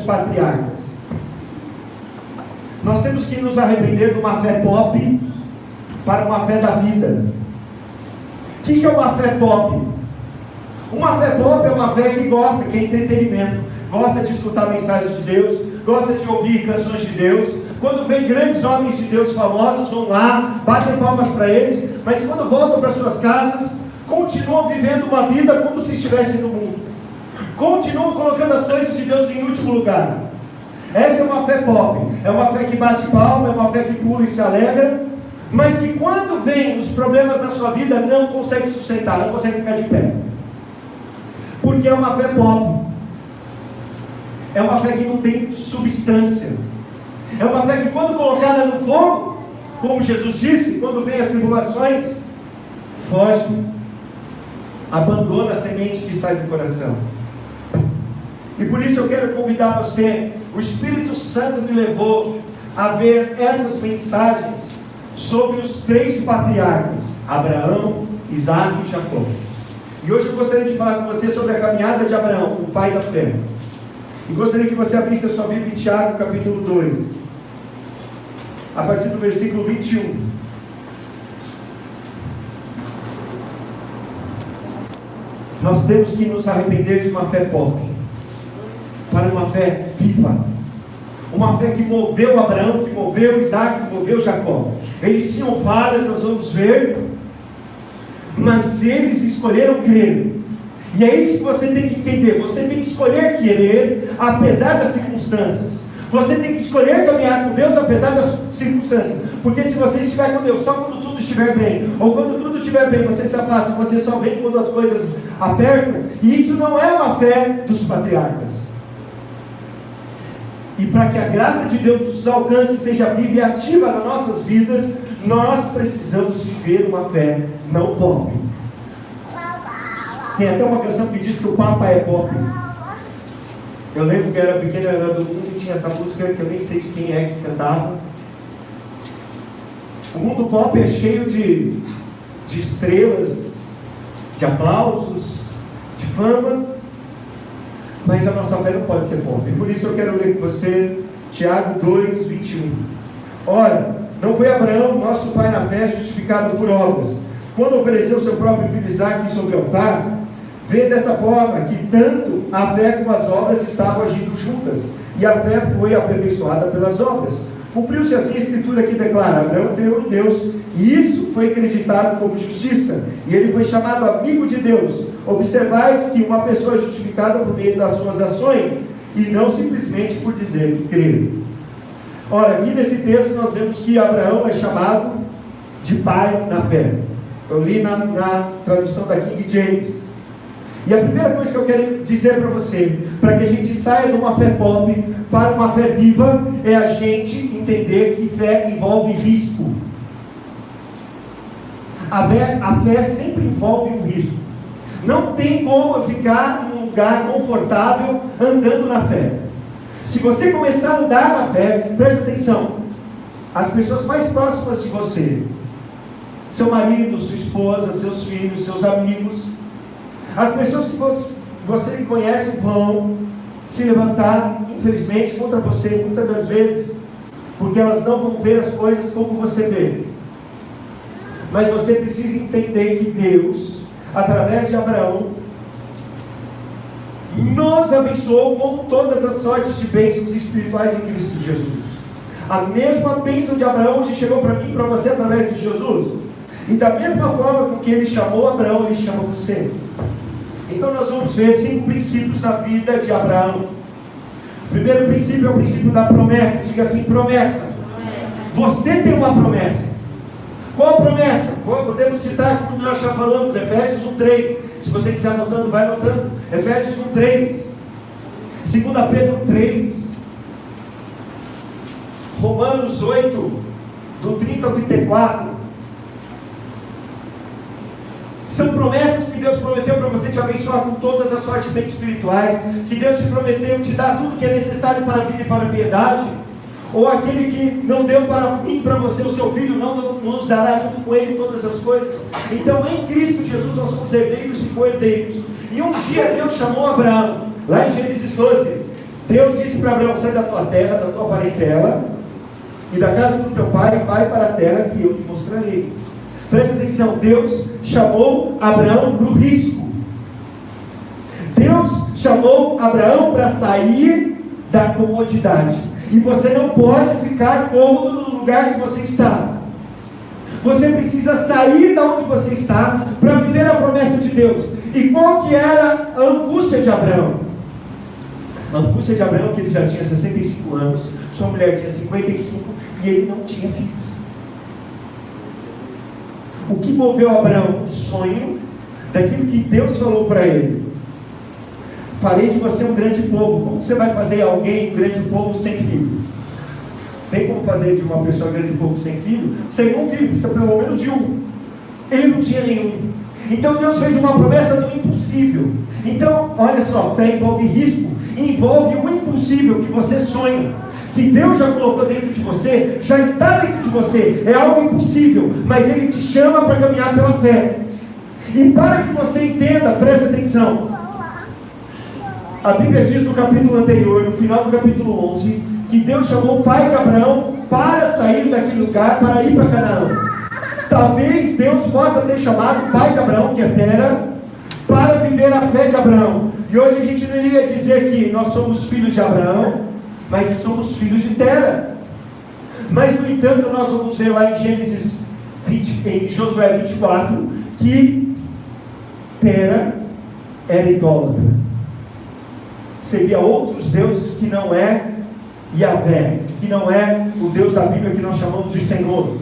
patriarcas. Nós temos que nos arrepender de uma fé pop para uma fé da vida. O que é uma fé pop? Uma fé pop é uma fé que gosta, que é entretenimento, gosta de escutar mensagens de Deus, gosta de ouvir canções de Deus. Quando vem grandes homens de Deus famosos, vão lá, batem palmas para eles, mas quando voltam para suas casas, continuam vivendo uma vida como se estivessem no mundo, continuam colocando as coisas de Deus em último lugar. Essa é uma fé pop, é uma fé que bate palma, é uma fé que pula e se alegra, mas que quando vem os problemas na sua vida, não consegue sustentar, não consegue ficar de pé, porque é uma fé pop, é uma fé que não tem substância, é uma fé que quando colocada no fogo, como Jesus disse, quando vem as tribulações, foge, abandona a semente que sai do coração. E por isso eu quero convidar você. O Espírito Santo me levou a ver essas mensagens sobre os 3 patriarcas, Abraão, Isaac e Jacó. E hoje eu gostaria de falar com você sobre a caminhada de Abraão, o pai da fé. E gostaria que você abrisse a sua Bíblia em Tiago, capítulo 2, a partir do versículo 21. Nós temos que nos arrepender de uma fé pobre para uma fé viva, uma fé que moveu Abraão, que moveu Isaac, que moveu Jacó. Eles tinham falhas, nós vamos ver, mas eles escolheram crer. E é isso que você tem que entender. Você tem que escolher querer apesar das circunstâncias. Você tem que escolher caminhar com Deus apesar das circunstâncias. Porque se você estiver com Deus só quando tudo estiver bem, ou quando tudo estiver bem, você se afasta, você só vem quando as coisas apertam, e isso não é uma fé dos patriarcas. E para que a graça de Deus nos alcance e seja viva e ativa nas nossas vidas, nós precisamos viver uma fé não pobre. Tem até uma canção que diz que o Papa é pobre. Eu lembro que eu era pequeno, eu era do mundo e tinha essa música que eu nem sei de quem é que cantava. O mundo pop é cheio de estrelas, de aplausos, de fama, mas a nossa fé não pode ser pobre. Por isso eu quero ler com você Tiago 2, 21. Ora, não foi Abraão, nosso pai na fé, justificado por obras, quando ofereceu seu próprio filho Isaque sobre o altar? Vê dessa forma que tanto a fé como as obras estavam agindo juntas, e a fé foi aperfeiçoada pelas obras. Cumpriu-se assim a escritura que declara: Abraão creu em Deus, e isso foi acreditado como justiça, e ele foi chamado amigo de Deus. Observais que uma pessoa é justificada por meio das suas ações, e não simplesmente por dizer que crê. Ora, aqui nesse texto nós vemos que Abraão é chamado de pai na fé. Eu li na tradução da King James. E a primeira coisa que eu quero dizer para você, para que a gente saia de uma fé pobre para uma fé viva, é a gente entender que fé envolve risco. A fé sempre envolve um risco. Não tem como eu ficar num lugar confortável andando na fé. Se você começar a andar na fé, presta atenção, as pessoas mais próximas de você, seu marido, sua esposa, seus filhos, seus amigos, as pessoas que você conhece vão se levantar, infelizmente, contra você muitas das vezes, porque elas não vão ver as coisas como você vê. Mas você precisa entender que Deus, através de Abraão, nos abençoou com todas as sortes de bênçãos espirituais em Cristo Jesus. A mesma bênção de Abraão hoje chegou para mim e para você através de Jesus. E da mesma forma com que ele chamou Abraão, ele chama você. Então nós vamos ver 5 princípios da vida de Abraão. O primeiro princípio é o princípio da promessa. Diga assim: promessa. Você tem uma promessa. Qual a promessa? Podemos citar, como nós já falamos, Efésios 1:3. Se você quiser anotando, vai anotando. Efésios 1:3, 2 Pedro 3, Romanos 8, do 30 ao 34. São promessas que Deus prometeu para você te abençoar com todas as sortes bem espirituais, que Deus te prometeu te dar tudo que é necessário para a vida e para a piedade. Ou aquele que não deu para mim, para você, o seu filho, não nos dará junto com ele todas as coisas. Então em Cristo Jesus nós somos herdeiros e co-herdeiros. E um dia Deus chamou Abraão, lá em Gênesis 12, Deus disse para Abraão: sai da tua terra, da tua parentela e da casa do teu pai, vai para a terra que eu te mostrarei. Presta atenção, Deus chamou Abraão para o risco. Deus chamou Abraão para sair da comodidade. E você não pode ficar cômodo no lugar que você está. Você precisa sair da onde você está para viver a promessa de Deus. E qual que era a angústia de Abraão? A angústia de Abraão, que ele já tinha 65 anos, sua mulher tinha 55 e ele não tinha filhos. O que moveu Abraão? O sonho daquilo que Deus falou para ele: farei de você um grande povo. Como você vai fazer alguém um grande povo sem filho? Tem como fazer de uma pessoa um grande povo sem filho? Sem um filho, precisa pelo menos de um. Ele não tinha nenhum. Então Deus fez uma promessa do impossível. Então, olha só, fé envolve risco, envolve o impossível que você sonha, que Deus já colocou dentro de você, já está dentro de você, é algo impossível, mas Ele te chama para caminhar pela fé. E para que você entenda, preste atenção, a Bíblia diz no capítulo anterior, no final do capítulo 11, que Deus chamou o pai de Abraão para sair daquele lugar, para ir para Canaã. Talvez Deus possa ter chamado o pai de Abraão, que é Tera, para viver a fé de Abraão. E hoje a gente não iria dizer que nós somos filhos de Abraão, mas somos filhos de Tera. Mas no entanto nós vamos ver lá em Gênesis 20, em Josué 24, que Tera era idólatra, servia outros deuses que não é Yahvé, que não é o Deus da Bíblia que nós chamamos de Senhor.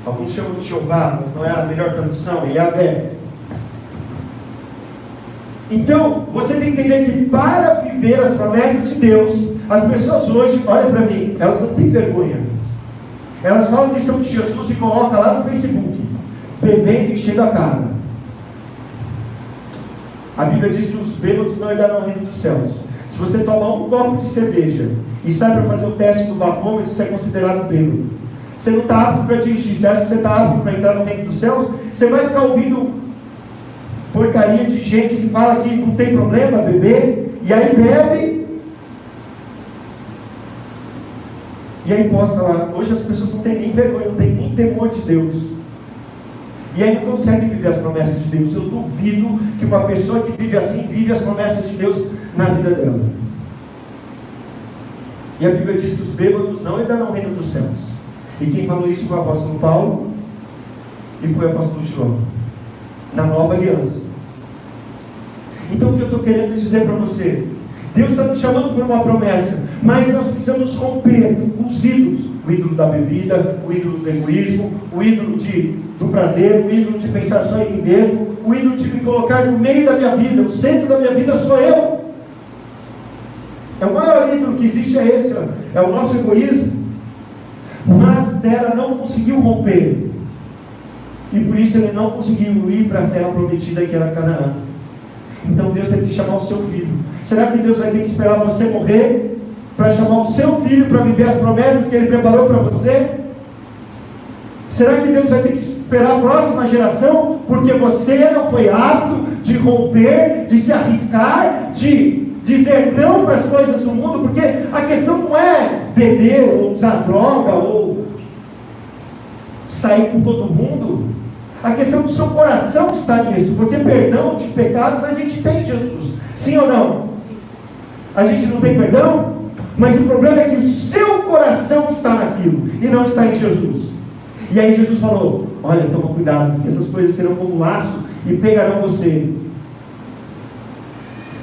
Alguns chamam de Jeová, mas não é a melhor tradução, é Yahvé. Então, você tem que entender que para viver as promessas de Deus, as pessoas hoje, olha para mim, elas não têm vergonha. Elas falam que são de Jesus e colocam lá no Facebook, bebendo e enchendo a cara. A Bíblia diz que os bêbados não herdarão o reino dos céus. Se você tomar um copo de cerveja e sai para fazer o teste do bafômetro, você é considerado bêbado. Você não está apto para dirigir. Você acha que você está apto para entrar no reino dos céus? Você vai ficar ouvindo porcaria de gente que fala que não tem problema beber, e aí bebe, e aí posta lá. Hoje as pessoas não têm nem vergonha, não têm nem temor de Deus, e aí não conseguem viver as promessas de Deus. Eu duvido que uma pessoa que vive assim, vive as promessas de Deus na vida dela. E a Bíblia diz que os bêbados não herdarão o reino dos céus. E quem falou isso foi o apóstolo Paulo e foi o apóstolo João, na nova aliança. Então o que eu estou querendo dizer para você, Deus está nos chamando por uma promessa, mas nós precisamos romper com os ídolos: o ídolo da bebida, o ídolo do egoísmo, o ídolo do prazer, o ídolo de pensar só em mim mesmo, o ídolo de me colocar no meio da minha vida. O centro da minha vida sou eu. É o maior ídolo que existe, é esse, é o nosso egoísmo. Mas Tera não conseguiu romper, e por isso ele não conseguiu ir para a terra prometida, que era Canaã. Então Deus teve que chamar o seu filho. Será que Deus vai ter que esperar você morrer para chamar o seu filho para viver as promessas que Ele preparou para você? Será que Deus vai ter que esperar a próxima geração porque você não foi apto de romper, de se arriscar, de dizer não para as coisas do mundo? Porque a questão não é beber ou usar droga ou sair com todo mundo. A questão do seu coração está nisso, porque perdão de pecados a gente tem em Jesus, sim ou não? A gente não tem perdão, mas o problema é que o seu coração está naquilo e não está em Jesus. E aí Jesus falou: olha, toma cuidado, porque essas coisas serão como um laço e pegarão você.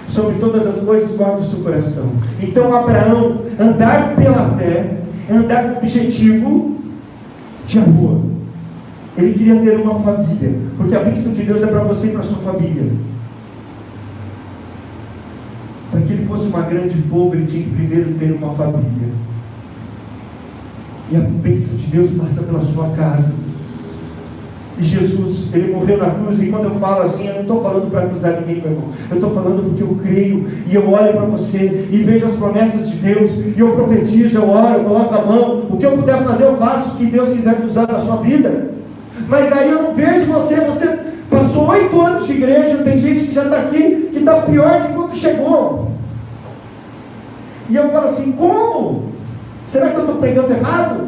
Sobre todas as coisas guarda o seu coração. Então Abraão, andar pela fé, é andar com o objetivo de amor. Ele queria ter uma família, porque a bênção de Deus é para você e para a sua família. Para que ele fosse uma grande povo, ele tinha que primeiro ter uma família. E a bênção de Deus passa pela sua casa. E Jesus, Ele morreu na cruz. E quando eu falo assim, eu não estou falando para acusar ninguém, meu irmão. Eu estou falando porque eu creio. E eu olho para você e vejo as promessas de Deus. E eu profetizo, eu oro, eu coloco a mão. O que eu puder fazer, eu faço. O que Deus quiser me usar na sua vida. Mas aí eu não vejo você passou 8 anos de igreja. Tem gente que já está aqui, que está pior de quando chegou. E eu falo assim, como? Será que eu estou pregando errado?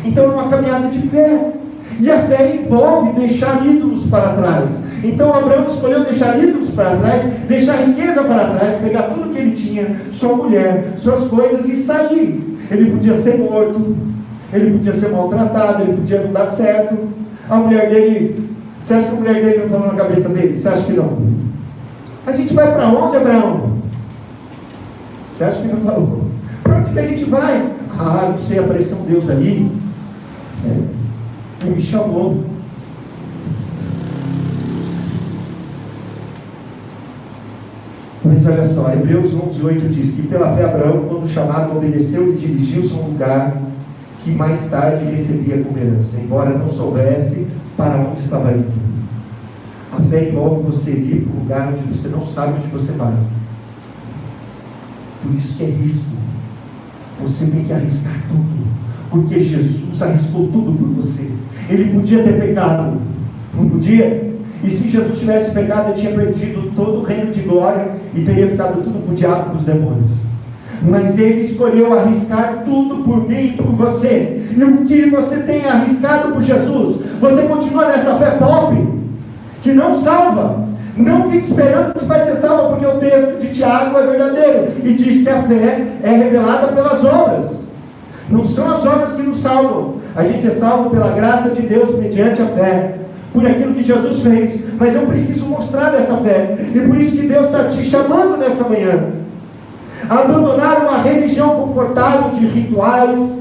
Então é uma caminhada de fé. E a fé envolve deixar ídolos para trás. Então Abraão escolheu deixar ídolos para trás, deixar riqueza para trás, pegar tudo que ele tinha, sua mulher, suas coisas e sair. Ele podia ser morto, ele podia ser maltratado, ele podia não dar certo. A mulher dele, você acha que a mulher dele não falou na cabeça dele? Você acha que não? A gente vai para onde, Abraão? Você acha que não falou? Para onde que a gente vai? Ah, não sei, apareceu um Deus ali. Ele me chamou. Mas olha só, Hebreus 11:8 diz que pela fé Abraão, quando chamado, obedeceu e dirigiu-se a um lugar que mais tarde recebia como herança, embora não soubesse para onde estava indo. A fé envolve você ir para um lugar onde você não sabe onde você vai. Por isso que é risco. Você tem que arriscar tudo, porque Jesus arriscou tudo por você. Ele podia ter pecado, não podia? E se Jesus tivesse pecado, ele tinha perdido todo o reino de glória e teria ficado tudo para o diabo e para os demônios. Mas ele escolheu arriscar tudo por mim e por você. E o que você tem arriscado por Jesus? Você continua nessa fé pop, que não salva. Não fique esperando que você vai ser salvo, porque o texto de Tiago é verdadeiro e diz que a fé é revelada pelas obras. Não são as obras que nos salvam. A gente é salvo pela graça de Deus mediante a fé, por aquilo que Jesus fez. Mas eu preciso mostrar essa fé, e por isso que Deus está te chamando nessa manhã a abandonar uma religião confortável de rituais,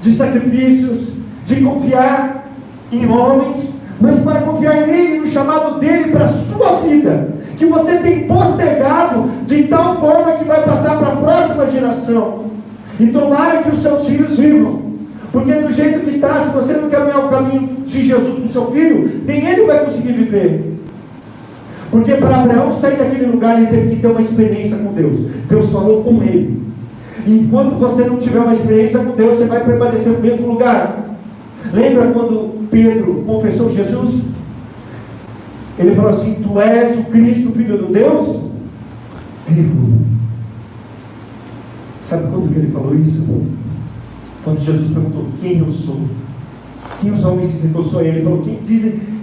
de sacrifícios, de confiar em homens, mas para confiar nele, no chamado dele para a sua vida, que você tem postergado de tal forma que vai passar para a próxima geração. E tomara que os seus filhos vivam, porque do jeito que está, se você não caminhar o caminho de Jesus para o seu filho, nem ele vai conseguir viver. Porque para Abraão sair daquele lugar, ele teve que ter uma experiência com Deus. Deus falou com ele. E enquanto você não tiver uma experiência com Deus, você vai permanecer no mesmo lugar. Lembra quando Pedro confessou Jesus? Ele falou assim: tu és o Cristo, Filho do Deus vivo. Sabe quando que ele falou isso? Quando Jesus perguntou: quem eu sou? Quem os homens dizem que eu sou? Ele falou: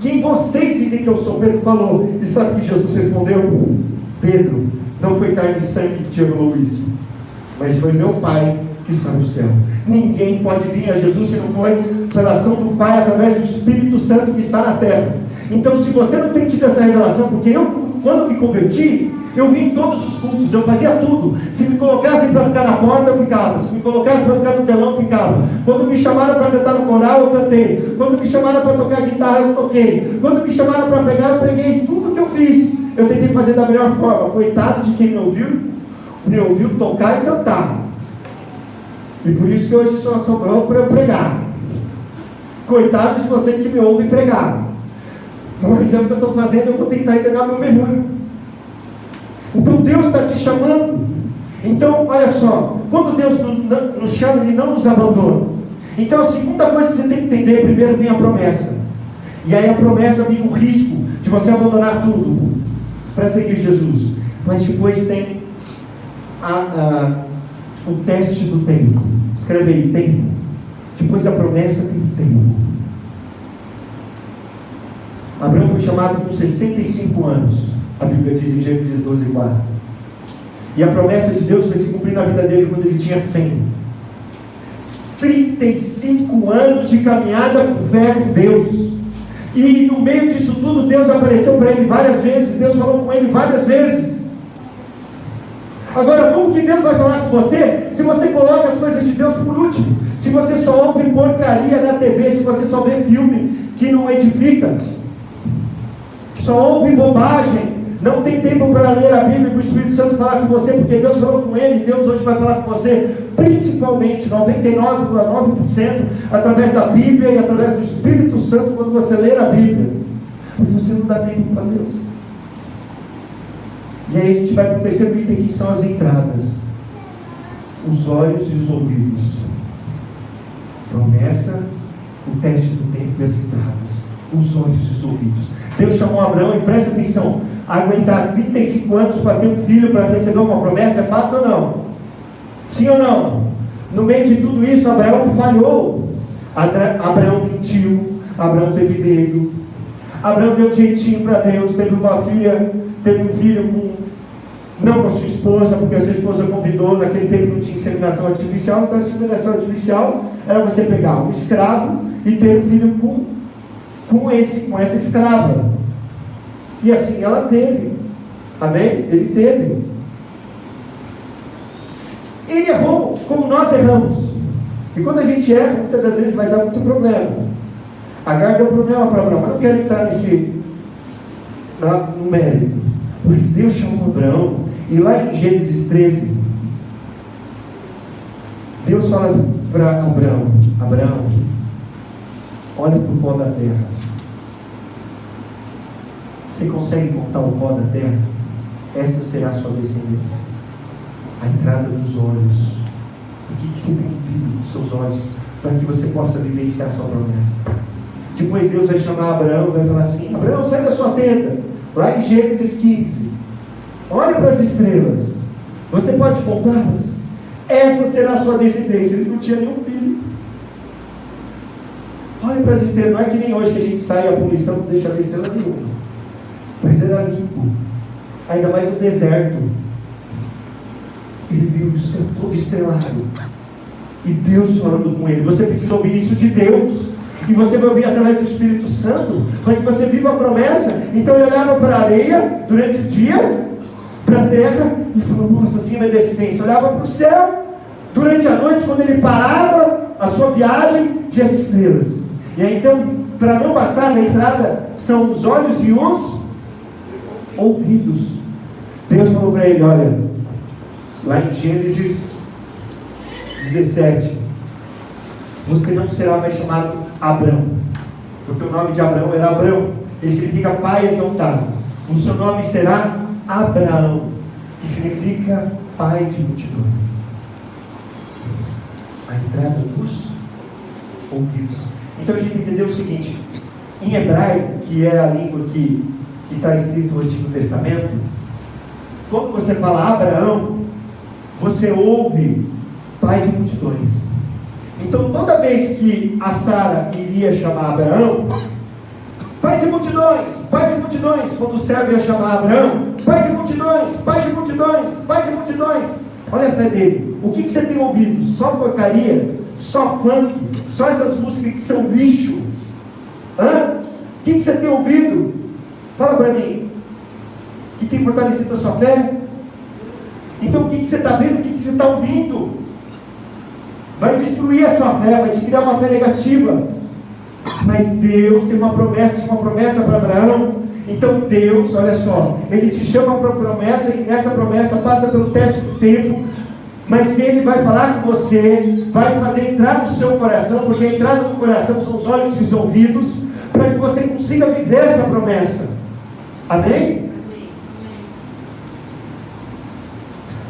quem vocês dizem que eu sou? Pedro falou. E sabe o que Jesus respondeu? Pedro, não foi carne e sangue que te revelou isso, mas foi meu Pai que está no céu. Ninguém pode vir a Jesus se não foi pela ação do Pai através do Espírito Santo que está na terra. Então, se você não tem tido essa revelação, porque eu, quando me converti, eu vim em todos os cultos, eu fazia tudo. Se me colocassem para ficar na porta, eu ficava. Se me colocassem para ficar no telão, eu ficava. Quando me chamaram para cantar no coral, eu cantei. Quando me chamaram para tocar guitarra, eu toquei. Quando me chamaram para pregar, eu preguei. Tudo que eu fiz, eu tentei fazer da melhor forma. Coitado de quem me ouviu tocar e cantar. E por isso que hoje só sobrou para eu pregar. Coitado de vocês que me ouvem pregar. Mas é o que eu estou fazendo, eu vou tentar entregar meu melhor. Então Deus está te chamando. Então, olha só, quando Deus nos chama, Ele não nos abandona. Então a segunda coisa que você tem que entender, primeiro vem a promessa. E aí a promessa vem o risco de você abandonar tudo para seguir Jesus. Mas depois tem o teste do tempo. Escreve aí, tempo. Depois da promessa tem o tempo. Abraão foi chamado com 65 anos. A Bíblia diz em Gênesis 12:4. E a promessa de Deus foi se cumprir na vida dele quando ele tinha 100. 35 anos de caminhada com fé com Deus. E no meio disso tudo, Deus apareceu para ele várias vezes. Deus falou com ele várias vezes. Agora, como que Deus vai falar com você se você coloca as coisas de Deus por último? Se você só ouve porcaria na TV, se você só vê filme que não edifica, só ouve bobagem, não tem tempo para ler a Bíblia e para o Espírito Santo falar com você, porque Deus falou com ele, Deus hoje vai falar com você, principalmente 99,9% através da Bíblia e através do Espírito Santo quando você ler a Bíblia, porque você não dá tempo para Deus. E aí a gente vai para o terceiro item, que são as entradas, os olhos e os ouvidos. Promessa, o teste do tempo e as entradas, os olhos e os ouvidos. Deus chamou Abraão, e presta atenção, aguentar 35 anos para ter um filho, para receber uma promessa, é fácil ou não? Sim ou não? No meio de tudo isso, Abraão falhou. Abraão mentiu, Abraão teve medo, Abraão deu jeitinho para Deus, teve uma filha, teve um filho não com a sua esposa, porque a sua esposa convidou. Naquele tempo não tinha inseminação artificial, então a inseminação artificial era você pegar um escravo e ter um filho com essa escrava. E assim ela teve. Amém? Ele teve. Ele errou como nós erramos. E quando a gente erra, muitas das vezes vai dar muito problema. Agar deu problema para Abraão, mas não quero entrar no mérito. Mas Deus chamou Abraão, e lá em Gênesis 13, Deus fala para Abraão: Abraão, olha para o pó da terra. Você consegue contar o pó da terra? Essa será a sua descendência. A entrada dos olhos. O que você tem vindo nos seus olhos, para que você possa vivenciar a sua promessa. Depois Deus vai chamar Abraão e vai falar assim: Abraão, sai da sua tenda. Lá em Gênesis 15, olha para as estrelas. Você pode contá-las? Essa será a sua descendência. Ele não tinha nenhum filho. Olha para as estrelas. Não é que nem hoje que a gente sai a poluição não deixa ver estrela nenhuma. Mas era limpo. Ainda mais no deserto. Ele viu o céu todo estrelado. E Deus falando com ele. Você precisa ouvir isso de Deus. E você vai ouvir através do Espírito Santo, para que você viva a promessa. Então ele olhava para a areia durante o dia, para a terra, e falou: nossa, assim é minha descendência. Olhava para o céu durante a noite, quando ele parava a sua viagem, via as estrelas. E aí então, para não bastar na entrada, são os olhos e os ouvidos. Deus falou para ele: olha, lá em Gênesis 17, você não será mais chamado Abrão, porque o nome de Abraão era Abrão, ele significa pai exaltado. O seu nome será Abraão, que significa pai de multidões. A entrada dos ouvidos. Então a gente entendeu o seguinte: em hebraico, que é a língua que está escrito no Antigo Testamento, quando você fala Abraão, você ouve pai de multidões. Então toda vez que a Sara iria chamar Abraão, pai de multidões, quando o servo ia chamar Abraão, pai de multidões, pai de multidões, pai de multidões. Olha a fé dele. O que você tem ouvido? Só porcaria? Só funk? Só essas músicas que são lixo? O que você tem ouvido? Fala para mim. Que tem fortalecido a sua fé? Então o que você está vendo? O que você está ouvindo? Vai destruir a sua fé, vai te criar uma fé negativa. Mas Deus tem uma promessa para Abraão. Então Deus, olha só, Ele te chama para uma promessa, e nessa promessa passa pelo teste do tempo. Mas Ele vai falar com você, vai fazer entrar no seu coração, porque a entrada no coração são os olhos e os ouvidos, para que você consiga viver essa promessa. Amém?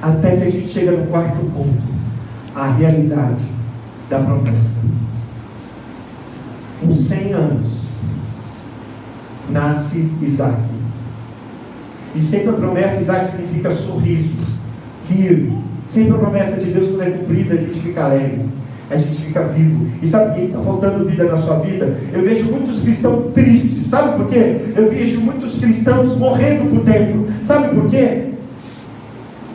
Até que a gente chega no quarto ponto, a realidade da promessa. Com 100 anos, nasce Isaac. E sempre a promessa, Isaac significa sorriso, rir. Sempre a promessa de Deus, quando é cumprida, a gente fica alegre, a gente fica vivo. E sabe quem está faltando vida na sua vida? Eu vejo muitos cristãos tristes. Sabe por quê? Eu vejo muitos cristãos morrendo por dentro. Sabe por quê?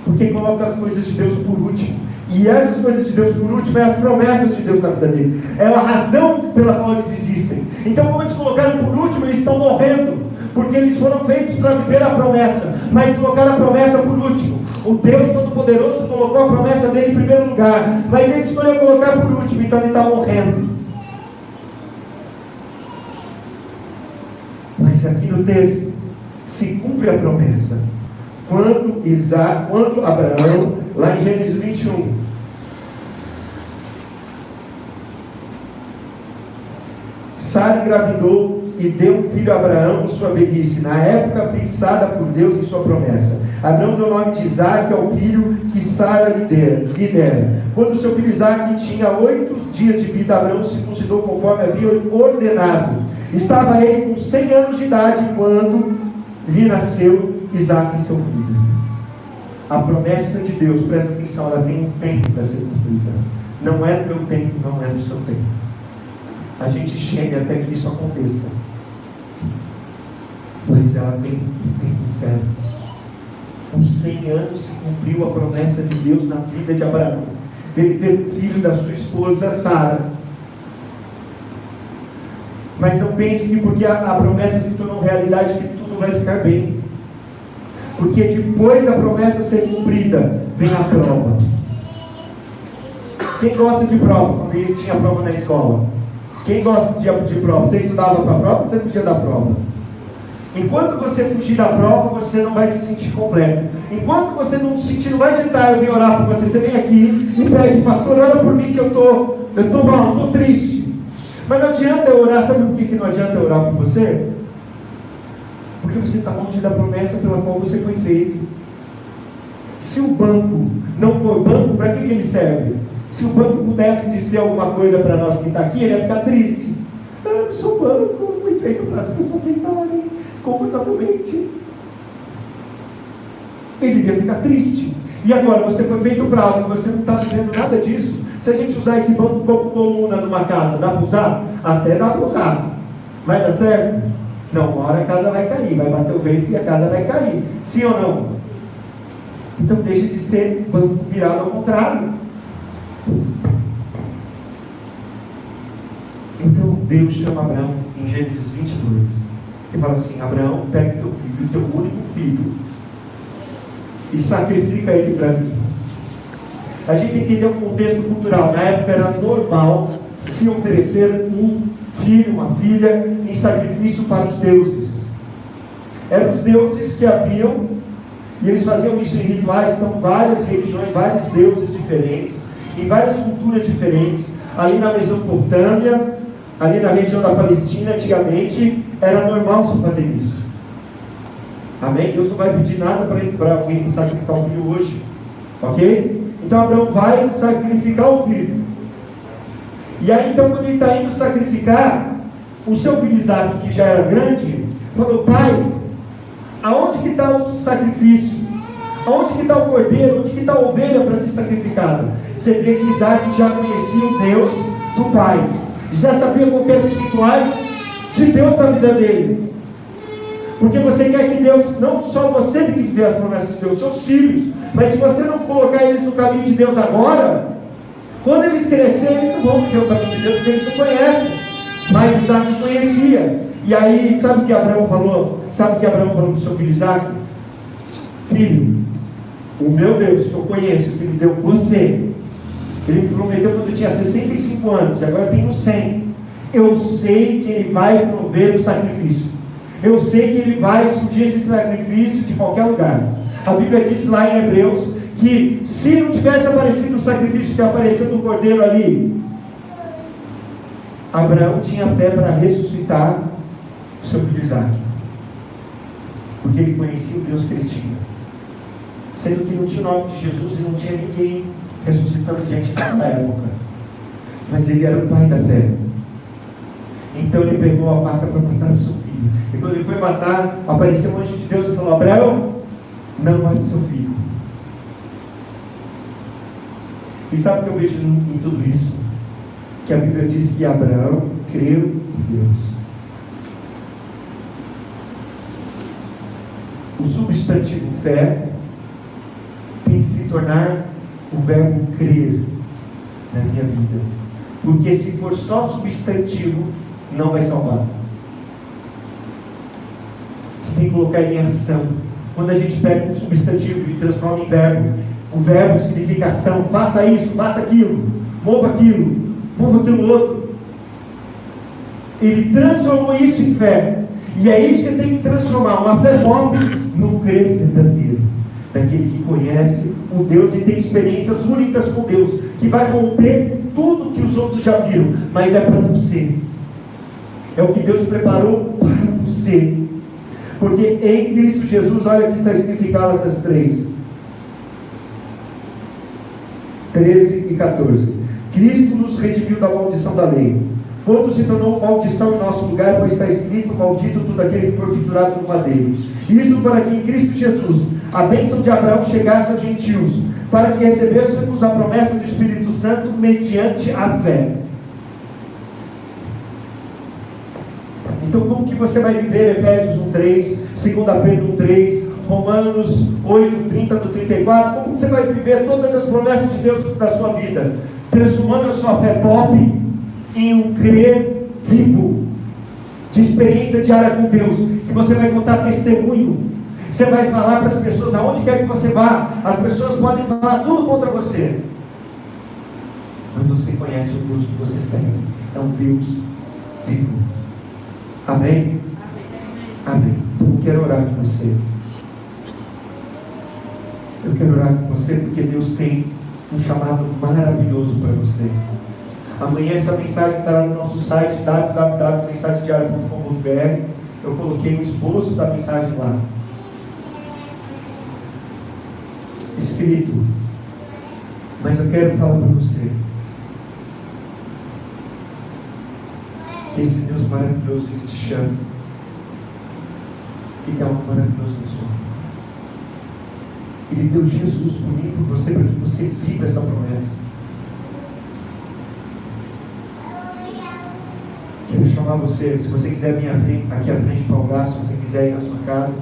Porque colocam as coisas de Deus por último. E essas coisas de Deus por último é as promessas de Deus na vida dele. É a razão pela qual eles existem. Então, como eles colocaram por último, eles estão morrendo. Porque eles foram feitos para viver a promessa, mas colocaram a promessa por último. O Deus Todo-Poderoso colocou a promessa dele em primeiro lugar, mas ele escolheu colocar por último, então ele está morrendo. Mas aqui no texto se cumpre a promessa. Quando Abraão, lá em Gênesis 21, Sara engravidou e deu um filho a Abraão em sua velhice, na época fixada por Deus em sua promessa. Abraão deu o nome de Isaque ao filho que Sara lhe dera. Quando seu filho Isaque tinha 8 dias de vida, Abraão se circuncidou conforme havia ordenado. Estava ele com 100 anos de idade quando lhe nasceu Isaque, seu filho. A promessa de Deus, presta atenção, ela tem um tempo para ser cumprida. Não é no meu tempo, não é no seu tempo. A gente chega até que isso aconteça. Mas ela tem um tempo certo. Com 100 anos se cumpriu a promessa de Deus na vida de Abraão, dele ter um filho da sua esposa Sara. Mas não pense que porque a promessa se tornou realidade que tudo vai ficar bem. Porque depois da promessa ser cumprida, vem a prova. Quem gosta de prova? Quando ele tinha prova na escola. Quem gosta de prova? Você estudava para a prova ou você fugia da prova? Enquanto você fugir da prova, você não vai se sentir completo. Enquanto você não se sentir, não vai adiantar eu vir orar por você. Você vem aqui e pede, pastor, ora por mim que eu estou mal, estou triste. Mas não adianta eu orar, sabe por que não adianta eu orar por você? Porque você está longe da promessa pela qual você foi feito. Se o banco não for banco, para que ele serve? Se o banco pudesse dizer alguma coisa para nós que está aqui, ele ia ficar triste. Eu não sou banco, eu fui feito para as pessoas sentarem confortavelmente. Ele ia ficar triste. E agora, você foi feito para algo, você não está vivendo nada disso. Se a gente usar esse banco como coluna numa casa, dá para usar? Até dá para usar. Vai dar certo? Não, uma hora a casa vai cair, vai bater o vento e a casa vai cair. Sim ou não? Então deixa de ser banco virado ao contrário. Então Deus chama Abraão em Gênesis 22 e fala assim: Abraão, pega teu filho, teu único filho, e sacrifica ele para mim. A gente entendeu o contexto cultural. Na época era normal se oferecer um filho, uma filha, em sacrifício para os deuses. Eram os deuses que haviam, e eles faziam isso em rituais. Então várias religiões, vários deuses diferentes, em várias culturas diferentes. Ali na Mesopotâmia, ali na região da Palestina, antigamente, era normal se fazer isso. Amém? Deus não vai pedir nada para alguém sacrificar o filho hoje. Ok? Então Abraão vai sacrificar o filho. E aí então, quando ele está indo sacrificar o seu filho Isaac, que já era grande, falou: pai, aonde que está o sacrifício? Aonde que está o cordeiro? Onde que está a ovelha para ser sacrificada? Você vê que Isaac já conhecia o Deus do pai, já sabia qualquer dos rituais de Deus da vida dele. Porque você quer que Deus, não só você tem que viver as promessas de Deus, seus filhos, mas se você não colocar eles no caminho de Deus agora, quando eles crescerem, eles não vão viver o caminho de Deus, porque eles não conhecem. Mas Isaac conhecia. E aí, sabe o que Abraão falou? Sabe o que Abraão falou para o seu filho Isaac? Filho, o meu Deus, que eu conheço, que me deu você, ele me prometeu quando eu tinha 65 anos, e agora eu tenho 100. Eu sei que ele vai prover o sacrifício. Eu sei que ele vai surgir esse sacrifício de qualquer lugar. A Bíblia diz lá em Hebreus que se não tivesse aparecido o sacrifício que apareceu do cordeiro ali, Abraão tinha fé para ressuscitar o seu filho Isaac, porque ele conhecia o Deus que ele tinha, sendo que não tinha o nome de Jesus e não tinha ninguém ressuscitando gente naquela época, mas ele era o pai da fé. Então ele pegou a faca para matar o seu filho, e quando ele foi matar, apareceu um anjo de Deus e falou: Abraão, não mate seu filho. E sabe o que eu vejo em tudo isso? Que a Bíblia diz que Abraão creu em Deus. O substantivo fé tem que se tornar o verbo crer na minha vida. Porque se for só substantivo, não vai salvar. Você tem que colocar em ação. Quando a gente pega um substantivo e transforma em verbo, o verbo significa ação. Faça isso, faça aquilo, mova aquilo outro. Ele transformou isso em fé. E é isso que tem que transformar. Uma fé pobre no crer verdadeiro, daquele que conhece o Deus e tem experiências únicas com Deus, que vai romper com tudo que os outros já viram, mas é para você. É o que Deus preparou para você. Porque em Cristo Jesus, olha que está escrito em Gálatas 3, 13 e 14. Cristo nos redimiu da maldição da lei, Quando se tornou maldição em nosso lugar, pois está escrito: maldito todo aquele que for pendurado no madeiro. Isso para que em Cristo Jesus a bênção de Abraão chegasse aos gentios, para que recebêssemos a promessa do Espírito Santo mediante a fé. Então, como que você vai viver Efésios 1:3, 2 Pedro 1:3, Romanos 8:30-34? Como que você vai viver todas as promessas de Deus na sua vida? Transformando a sua fé pop em um crer vivo, de experiência diária com Deus, que você vai contar testemunho, você vai falar para as pessoas, aonde quer que você vá, as pessoas podem falar tudo contra você, mas você conhece o Deus que você serve, é um Deus vivo. Amém? Amém. Então eu quero orar com você. Eu quero orar com você porque Deus tem um chamado maravilhoso para você. Amanhã essa mensagem estará no nosso site www.mensagediaria.com.br. Eu coloquei o esboço da mensagem lá, escrito. Mas eu quero falar para você que esse Deus maravilhoso que te chama, que tem algo maravilhoso na sua vida. Ele deu Jesus por mim, por você, para que você viva essa promessa. Quero chamar você, se você quiser vir aqui à frente para o lugar, se você quiser ir na sua casa.